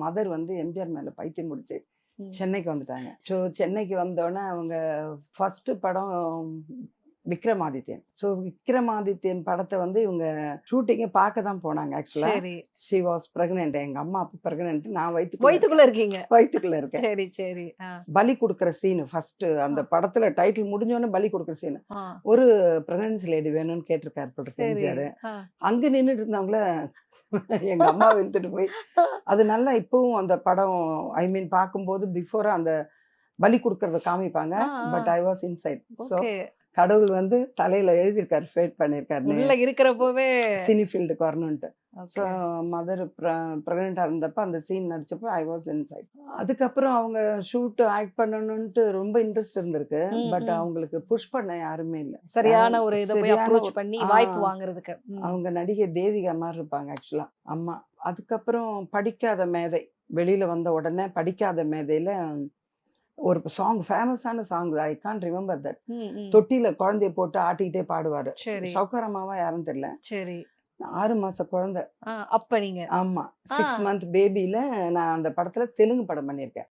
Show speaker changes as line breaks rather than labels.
Mother வந்து எம்ஜிஆர் மேல பைத்தியம் முடிச்சு
ம்.
சென்னைக்கு வந்துட்டாங்க. ஸோ சென்னைக்கு வந்தோடனே அவங்க ஃபர்ஸ்ட் படம் விக்ரமாதித்யன். ஸோ விக்ரமாதித்யன் படத்தை வந்து இவங்க ஷூட்டிங்கை பார்க்க தான் போனாங்க. ஆக்சுவலா
சரி.
She was pregnant. எங்க அம்மா அப்போ பிரெக்னென்ட். நான் வயிற்றுக்குள்ள
வயித்துக்குள்ள இருக்கீங்க.
வயிற்றுக்குள்ள இருக்கேன்.
சரி, சரி.
பலி கொடுக்குற சீனு ஃபர்ஸ்ட் அந்த படத்துல டைட்டில் முடிஞ்சோடனே பலி கொடுக்குற சீனு. ஒரு பிரெக்னன்சி லேடி வேணும்னு கேட்டிருக்காரு போட்டு
சரி.
எம்ஜிஆர். அங்க நின்றுட்டு இருந்தவங்கள எங்க அம்மாவை இழுத்துட்டு போய் அது நல்லா இப்பவும் அந்த படம் ஐ மீன் பார்க்கும்போது பிஃபோரா அந்த பலி கொடுக்கறத காமிப்பாங்க. But I was inside. So
okay.
கடவுள் வந்து தலையில எழுதியிருக்காரு, ஃபேட் பண்ணியிருக்காரு
உள்ள இருக்கிறப்பவே
சினி ஃபீல்டுக்கு வரணுன்ட்டு. So
okay.
மதர் ப்ரெக்னெண்ட்டாக இருந்தப்ப அந்த சீன் நடிச்சப்போ ஐ வாஸ் இன்சைட். அதுக்கப்புறம் அவங்க ஷூட் ஆக்ட் பண்ணணுன்ட்டு ரொம்ப இன்ட்ரெஸ்ட் இருந்திருக்கு. பட் அவங்களுக்கு புஷ் பண்ண யாருமே இல்லை.
சரியான ஒரு இதை போய்
சரியான
அப்ரோச்
ஒரு
பண்ணி
ஆ
வாய்ப்பு வாங்குறதுக்கு.
அவங்க நடிகை தேவிகா மாதிரி இருப்பாங்க ஆக்சுவலா அம்மா. அதுக்கப்புறம் படிக்காத மேதை வெளியில வந்த உடனே படிக்காத மேதையில ஒரு சாங் ஃபேமஸான song I can't remember that. தொட்டியில குழந்தைய போட்டு ஆட்டிக்கிட்டே பாடுவாரு.
சரி.
சௌகரமாவா யாரும் தெரியல.
சரி.
6 மாச குழந்தை.
அப்ப நீங்க
ஆமா 6 மந்த் பேபியில நான் அந்த படத்துல தெலுங்கு படம் பண்ணியிருக்கேன்.